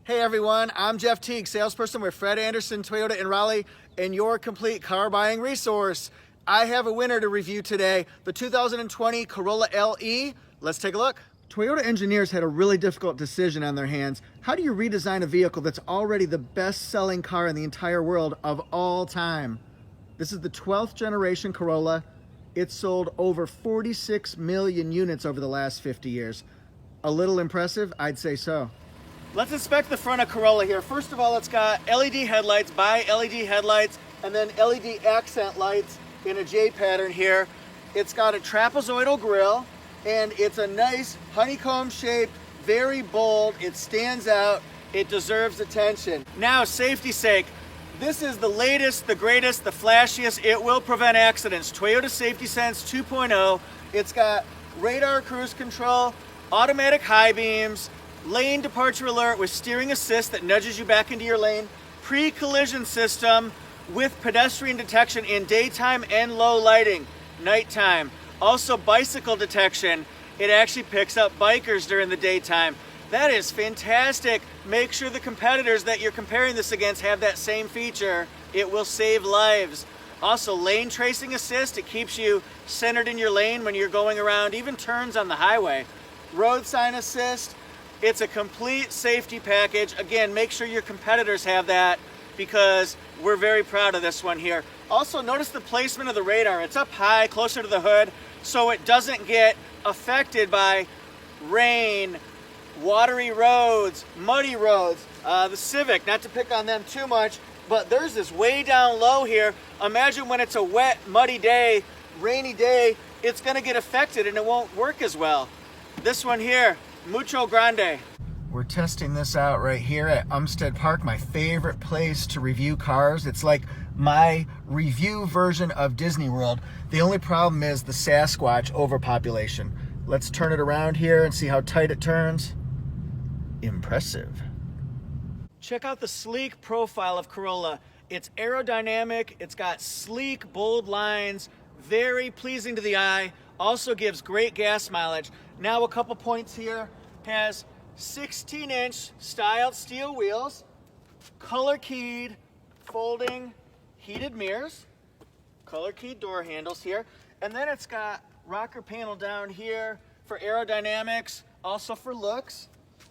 Hey everyone, I'm Jeff Teague, salesperson with Fred Anderson Toyota in Raleigh, and your complete car buying resource. I have a winner to review today, the 2020 Corolla LE. Let's take a look. Toyota engineers had a really difficult decision on their hands. How do you redesign a vehicle that's already the best-selling car in the entire world of all time? This is the 12th generation Corolla. It's sold over 46 million units over the last 50 years. A little impressive? I'd say so. Let's inspect the front of Corolla here. First of all, it's got LED headlights, bi-LED headlights, and then LED accent lights in a J pattern here. It's got a trapezoidal grille, and it's a nice honeycomb shape, very bold. It stands out. It deserves attention. Now, safety's sake, this is the latest, the greatest, the flashiest. It will prevent accidents. Toyota Safety Sense 2.0. It's got radar cruise control, automatic high beams, lane departure alert with steering assist that nudges you back into your lane, pre-collision system with pedestrian detection in daytime and low lighting, nighttime. Also bicycle detection. It actually picks up bikers during the daytime. That is fantastic. Make sure the competitors that you're comparing this against have that same feature. It will save lives. Also lane tracing assist. It keeps you centered in your lane when you're going around, even turns on the highway. Road sign assist. It's a complete safety package. Again, make sure your competitors have that because we're very proud of this one here. Also, notice the placement of the radar. It's up high, closer to the hood, so it doesn't get affected by rain, watery roads, muddy roads. The Civic, not to pick on them too much, but there's this way down low here. Imagine when it's a wet, muddy day, rainy day, it's gonna get affected and it won't work as well. This one here, Mucho Grande. We're testing this out right here at Umstead Park, my favorite place to review cars. It's like my review version of Disney World. The only problem is the Sasquatch overpopulation. Let's turn it around here and see how tight it turns. Impressive. Check out the sleek profile of Corolla. It's aerodynamic, it's got sleek, bold lines, very pleasing to the eye, also gives great gas mileage. Now a couple points here. Has 16-inch styled steel wheels, color keyed folding heated mirrors, color keyed door handles here, and then it's got rocker panel down here for aerodynamics, also for looks.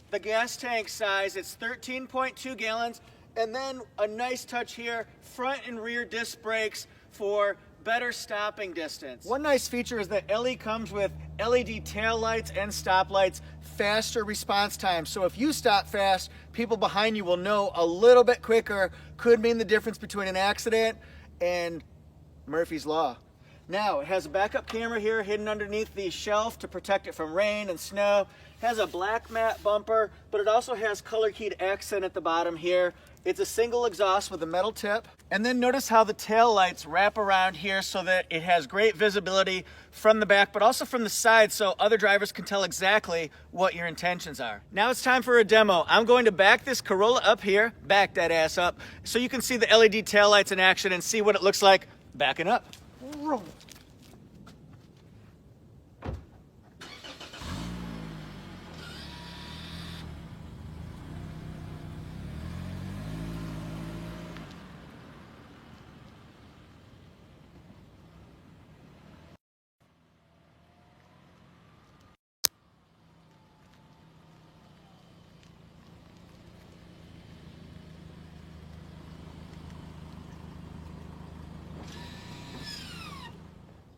The gas tank size, it's 13.2 gallons, and then a nice touch here, front and rear disc brakes for better stopping distance. One nice feature is that LE comes with LED tail lights and stop lights, faster response time. So if you stop fast, people behind you will know a little bit quicker. Could mean the difference between an accident and Murphy's Law. Now, it has a backup camera here hidden underneath the shelf to protect it from rain and snow. It has a black matte bumper, but it also has color keyed accent at the bottom here. It's a single exhaust with a metal tip. And then notice how the tail lights wrap around here so that it has great visibility from the back, but also from the side so other drivers can tell exactly what your intentions are. Now it's time for a demo. I'm going to back this Corolla up here, back that ass up, so you can see the LED tail lights in action and see what it looks like backing up.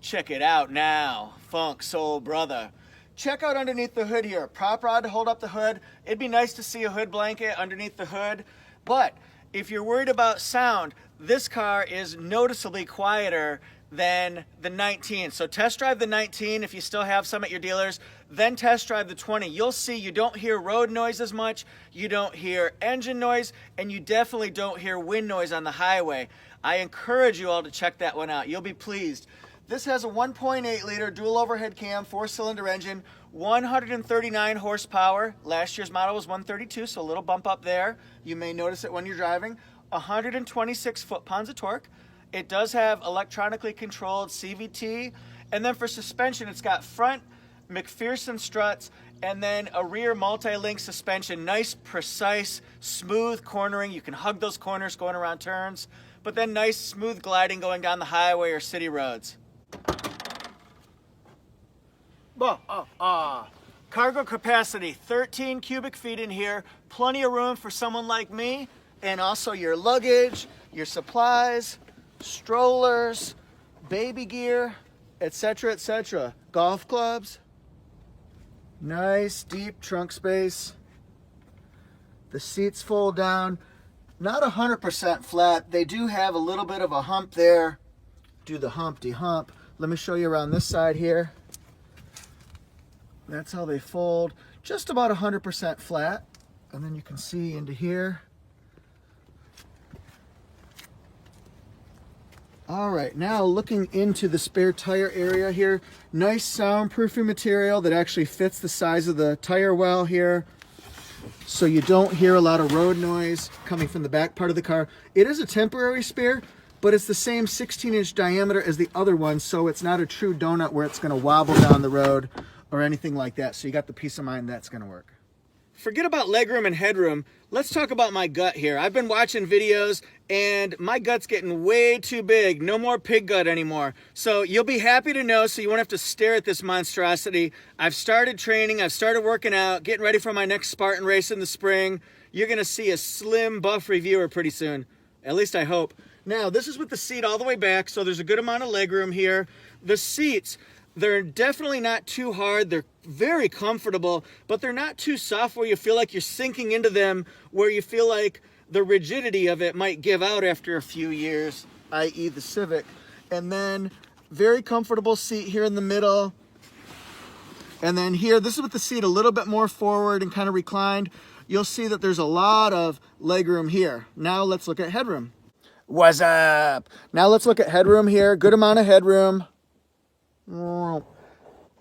Check it out now, Funk Soul Brother. Check out underneath the hood here. Prop rod to hold up the hood. It'd be nice to see a hood blanket underneath the hood, but if you're worried about sound, this car is noticeably quieter than the 19. So test drive the 19 if you still have some at your dealers, then test drive the 20. You'll see you don't hear road noise as much, you don't hear engine noise, and you definitely don't hear wind noise on the highway. I encourage you all to check that one out. You'll be pleased. This has a 1.8 liter dual overhead cam, 4-cylinder engine, 139 horsepower. Last year's model was 132, so a little bump up there. You may notice it when you're driving. 126 foot-pounds of torque. It does have electronically controlled CVT. And then for suspension, it's got front McPherson struts, and then a rear multi-link suspension. Nice, precise, smooth cornering. You can hug those corners going around turns, but then nice, smooth gliding going down the highway or city roads. Cargo capacity, 13 cubic feet in here. Plenty of room for someone like me, and also your luggage, your supplies, strollers, baby gear, etc., etc. Golf clubs. Nice deep trunk space. The seats fold down. Not 100% flat. They do have a little bit of a hump there. Do the Humpty Hump. Let me show you around this side here. That's how they fold. Just about 100% flat. And then you can see into here. All right, now looking into the spare tire area here. Nice soundproofing material that actually fits the size of the tire well here, so you don't hear a lot of road noise coming from the back part of the car. It is a temporary spare, but it's the same 16-inch diameter as the other one, so it's not a true donut where it's going to wobble down the road or anything like that. So you got the peace of mind that's going to work. Forget about legroom and headroom. Let's talk about my gut here. I've been watching videos and my gut's getting way too big. No more pig gut anymore. So you'll be happy to know, so you won't have to stare at this monstrosity. I've started training, I've started working out, getting ready for my next Spartan race in the spring. You're gonna see a slim, buff reviewer pretty soon. At least I hope. Now, this is with the seat all the way back, so there's a good amount of legroom here. The seats, they're definitely not too hard. They're very comfortable, but they're not too soft where you feel like you're sinking into them, where you feel like the rigidity of it might give out after a few years, i.e. the Civic. And then very comfortable seat here in the middle. And then here, this is with the seat a little bit more forward and kind of reclined. You'll see that there's a lot of legroom here. Now let's look at headroom. What's up? Now let's look at headroom here. Good amount of headroom.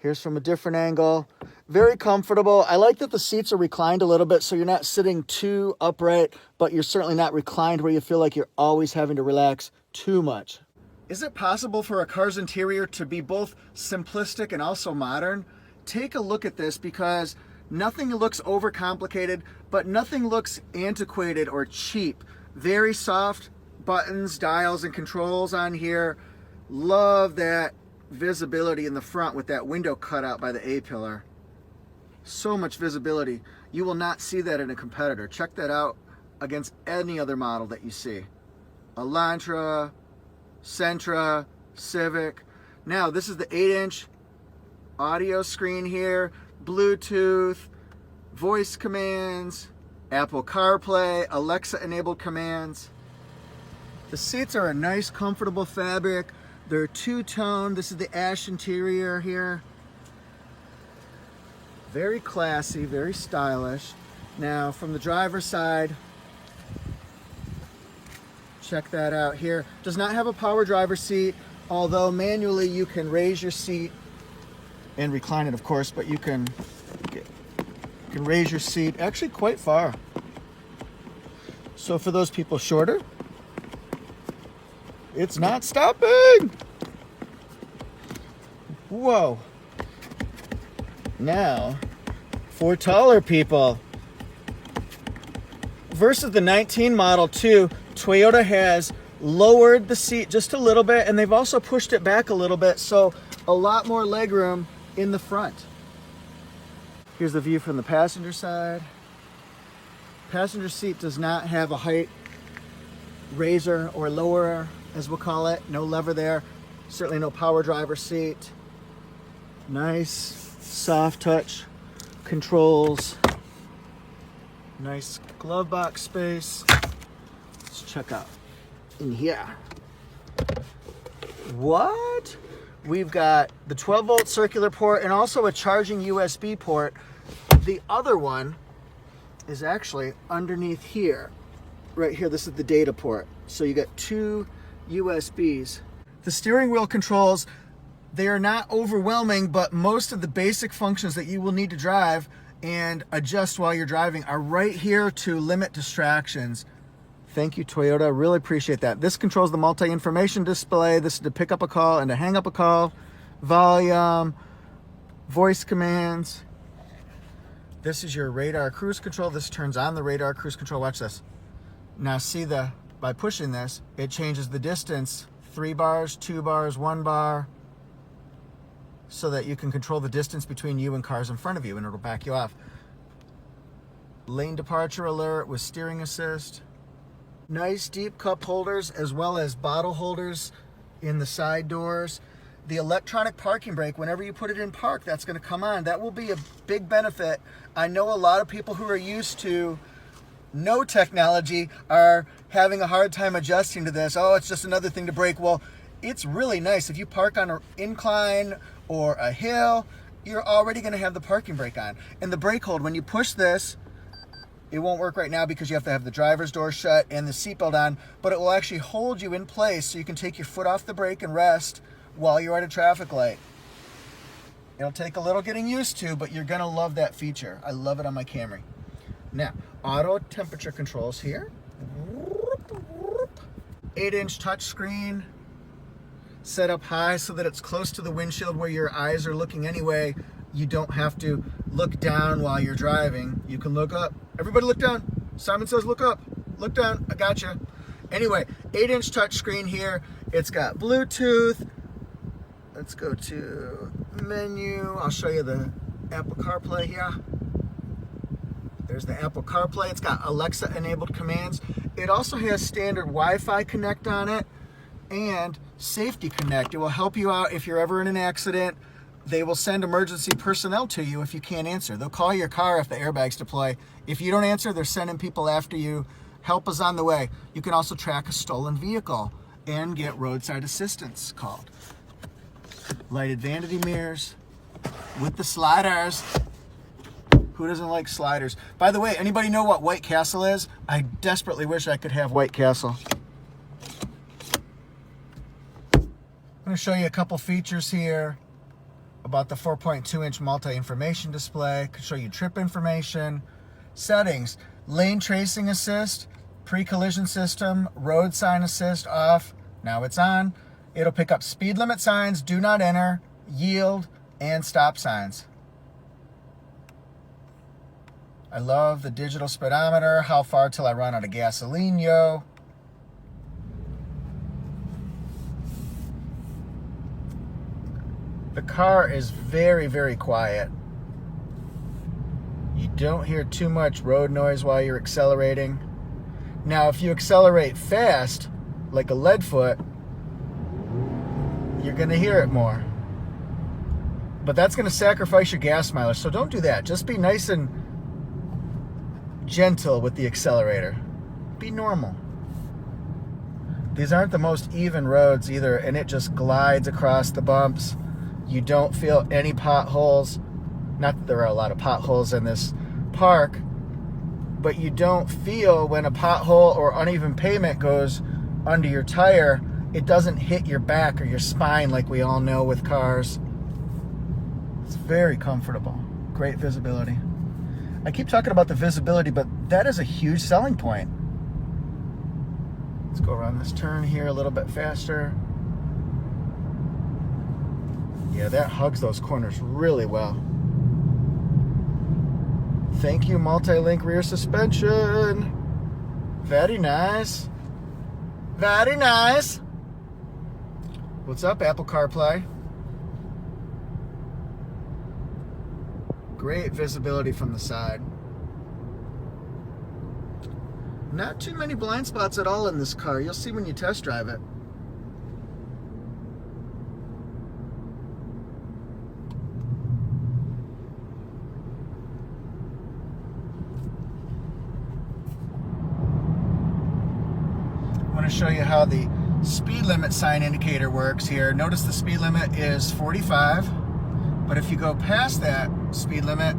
Here's from a different angle. Very comfortable. I like that the seats are reclined a little bit, so you're not sitting too upright, but you're certainly not reclined where you feel like you're always having to relax too much. Is it possible for a car's interior to be both simplistic and also modern? Take a look at this, because nothing looks overcomplicated, but nothing looks antiquated or cheap. Very soft buttons, dials, and controls on here. Love that visibility in the front with that window cut out by the A-pillar. So much visibility. You will not see that in a competitor. Check that out against any other model that you see. Elantra, Sentra, Civic. Now this is the 8-inch audio screen here, Bluetooth, voice commands, Apple CarPlay, Alexa enabled commands. The seats are a nice comfortable fabric. They're two-tone. This is the ash interior here. Very classy, very stylish. Now from the driver's side, check that out here. Does not have a power driver's seat, although manually you can raise your seat and recline it, of course, but you can raise your seat actually quite far. So for those people shorter, it's not stopping. Whoa. Now, for taller people, versus the 19 Model 2, Toyota has lowered the seat just a little bit, and they've also pushed it back a little bit, so a lot more legroom in the front. Here's the view from the passenger side. Passenger seat does not have a height raiser or lower, as we'll call it. No lever there. Certainly no power driver seat. Nice soft touch controls. Nice glove box space. Let's check out in here. What? We've got the 12-volt circular port and also a charging USB port. The other one is actually underneath here. Right here, this is the data port. So you got two USBs. The steering wheel controls, they are not overwhelming, but most of the basic functions that you will need to drive and adjust while you're driving are right here to limit distractions. Thank you, Toyota. Really appreciate that. This controls the multi-information display. This is to pick up a call and to hang up a call. Volume, voice commands. This is your radar cruise control. This turns on the radar cruise control. Watch this. Now see by pushing this, it changes the distance, 3 bars, 2 bars, 1 bar, so that you can control the distance between you and cars in front of you, and it'll back you off. Lane departure alert with steering assist. Nice deep cup holders as well as bottle holders in the side doors. The electronic parking brake, whenever you put it in park, that's going to come on. That will be a big benefit. I know a lot of people who are used to no technology are having a hard time adjusting to this. Oh, it's just another thing to brake. Well, it's really nice. If you park on an incline or a hill, you're already going to have the parking brake on. And the brake hold, when you push this, it won't work right now because you have to have the driver's door shut and the seatbelt on, but it will actually hold you in place so you can take your foot off the brake and rest while you're at a traffic light. It'll take a little getting used to, but you're gonna love that feature. I love it on my Camry. Now, auto temperature controls here. 8-inch touchscreen, set up high so that it's close to the windshield where your eyes are looking anyway. You don't have to look down while you're driving. You can look up. Everybody look down. Simon says look up. Look down. I gotcha. Anyway, 8-inch touchscreen here. It's got Bluetooth. Let's go to menu. I'll show you the Apple CarPlay here. There's the Apple CarPlay. It's got Alexa enabled commands. It also has standard Wi-Fi Connect on it and Safety Connect. It will help you out if you're ever in an accident. They will send emergency personnel to you if you can't answer. They'll call your car if the airbags deploy. If you don't answer, they're sending people after you. Help is on the way. You can also track a stolen vehicle and get roadside assistance called. Lighted vanity mirrors with the sliders. Who doesn't like sliders? By the way, anybody know what White Castle is? I desperately wish I could have White Castle. I'm going to show you a couple features here about the 4.2-inch multi-information display. Could show you trip information. Settings: lane tracing assist, pre-collision system, road sign assist off. Now it's on. It'll pick up speed limit signs, do not enter, yield, and stop signs. I love the digital speedometer. How far till I run out of gasoline, yo? The car is very, very quiet. You don't hear too much road noise while you're accelerating. Now, if you accelerate fast, like a lead foot, you're going to hear it more. But that's going to sacrifice your gas mileage, so don't do that. Just be nice and gentle with the accelerator. Be normal. These aren't the most even roads either, and it just glides across the bumps. You don't feel any potholes. Not that there are a lot of potholes in this park, but you don't feel when a pothole or uneven pavement goes under your tire. It doesn't hit your back or your spine like we all know with cars. It's very comfortable. Great visibility. I keep talking about the visibility, but that is a huge selling point. Let's go around this turn here a little bit faster. Yeah, that hugs those corners really well. Thank you, multi-link rear suspension. Very nice. Very nice. What's up, Apple CarPlay? Great visibility from the side. Not too many blind spots at all in this car. You'll see when you test drive it. I want to show you how the speed limit sign indicator works here. Notice the speed limit is 45, but if you go past that speed limit,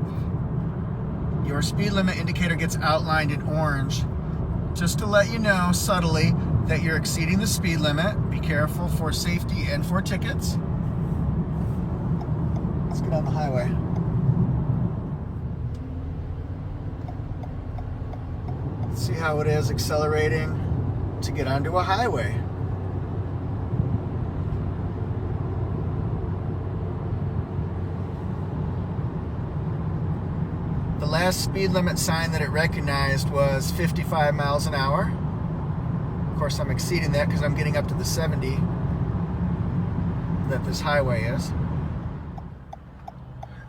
your speed limit indicator gets outlined in orange, just to let you know subtly that you're exceeding the speed limit. Be careful for safety and for tickets. Let's get on the highway. Let's see how it is accelerating to get onto a highway. last speed limit sign that it recognized was 55 miles an hour. Of course, I'm exceeding that because I'm getting up to the 70 that this highway is.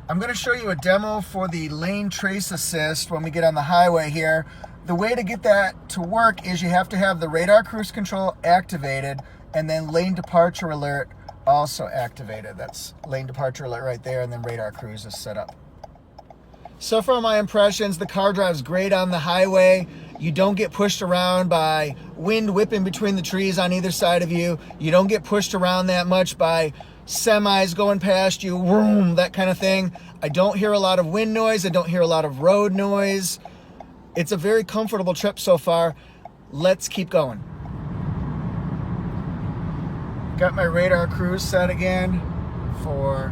I'm going to show you a demo for the lane trace assist when we get on the highway here. The way to get that to work is you have to have the radar cruise control activated and then lane departure alert also activated. That's lane departure alert right there, and then radar cruise is set up. So far, my impressions, the car drives great on the highway. You don't get pushed around by wind whipping between the trees on either side of you. You don't get pushed around that much by semis going past you, vroom, that kind of thing. I don't hear a lot of wind noise. I don't hear a lot of road noise. It's a very comfortable trip so far. Let's keep going. Got my radar cruise set again for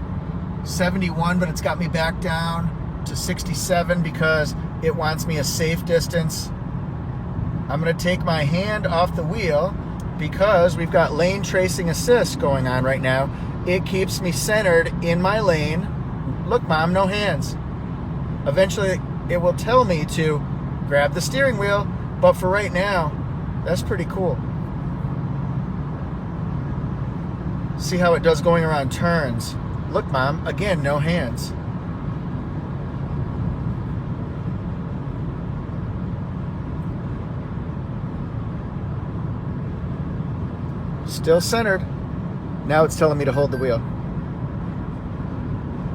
71, but it's got me back down to 67 because it wants me a safe distance. I'm going to take my hand off the wheel because we've got lane tracing assist going on right now. It keeps me centered in my lane. Look, Mom, no hands. Eventually, it will tell me to grab the steering wheel, but for right now, that's pretty cool. See how it does going around turns. Look, Mom, again, no hands. Still centered. Now it's telling me to hold the wheel.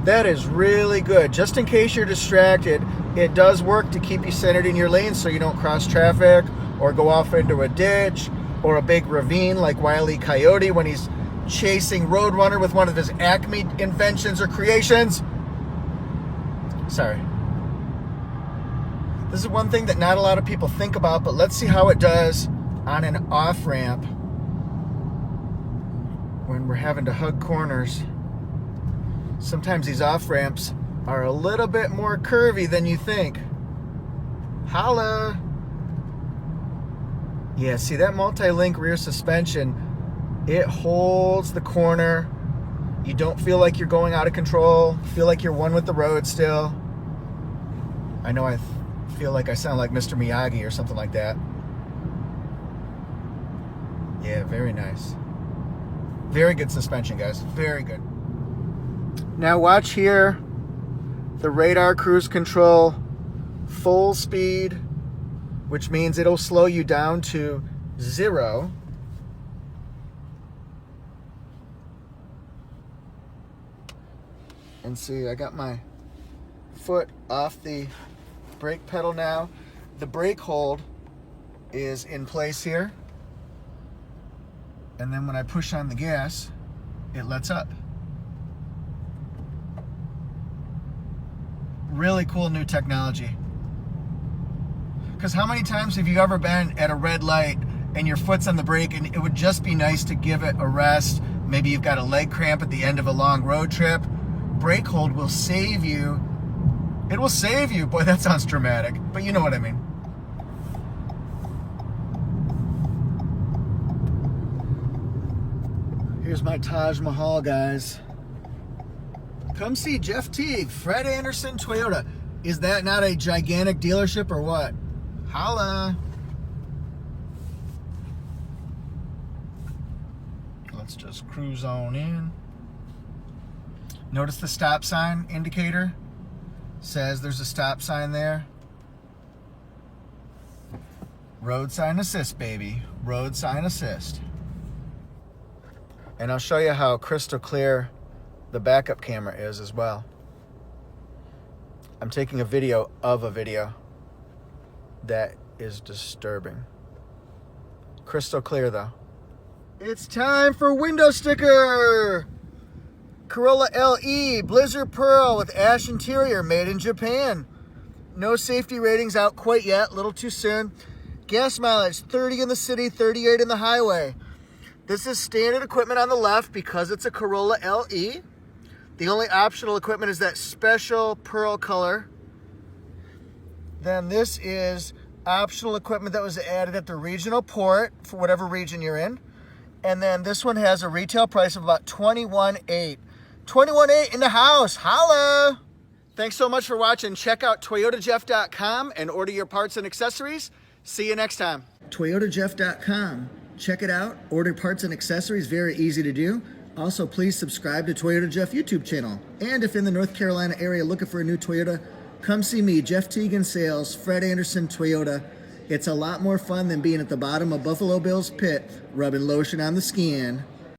That is really good. Just in case you're distracted, it does work to keep you centered in your lane so you don't cross traffic or go off into a ditch or a big ravine like Wile E. Coyote when he's chasing Roadrunner with one of his Acme inventions or creations. Sorry. This is one thing that not a lot of people think about, but let's see how it does on an off-ramp when we're having to hug corners. Sometimes these off-ramps are a little bit more curvy than you think. Holla! Yeah, see that multi-link rear suspension, it holds the corner. You don't feel like you're going out of control. You feel like you're one with the road still. I know I feel like I sound like Mr. Miyagi or something like that. Yeah, very nice. Very good suspension, guys. Very good. Now watch here. The radar cruise control, full speed, which means it'll slow you down to 0. And see, I got my foot off the brake pedal now. The brake hold is in place here. And then when I push on the gas, it lets up. Really cool new technology. Because how many times have you ever been at a red light and your foot's on the brake and it would just be nice to give it a rest? Maybe you've got a leg cramp at the end of a long road trip. Brake hold will save you. It will save you. Boy, that sounds dramatic, but you know what I mean. Here's my Taj Mahal, guys. Come see Jeff Teague, Fred Anderson Toyota. Is that not a gigantic dealership or what? Holla. Let's just cruise on in. Notice the stop sign indicator says there's a stop sign there. Road sign assist, baby. Road sign assist. And I'll show you how crystal clear the backup camera is as well. I'm taking a video of a video that is disturbing. Crystal clear though. It's time for window sticker! Corolla LE, Blizzard Pearl with ash interior, made in Japan. No safety ratings out quite yet, a little too soon. Gas mileage, 30 in the city, 38 in the highway. This is standard equipment on the left because it's a Corolla LE. The only optional equipment is that special pearl color. Then this is optional equipment that was added at the regional port for whatever region you're in. And then this one has a retail price of about $21,800. $21,800 in the house. Holla! Thanks so much for watching. Check out ToyotaJeff.com and order your parts and accessories. See you next time. ToyotaJeff.com. Check it out. Order parts and accessories. Very easy to do. Also, please subscribe to Toyota Jeff YouTube channel. And if in the North Carolina area looking for a new Toyota, come see me, Jeff Teague in sales, Fred Anderson Toyota. It's a lot more fun than being at the bottom of Buffalo Bill's pit, rubbing lotion on the skin.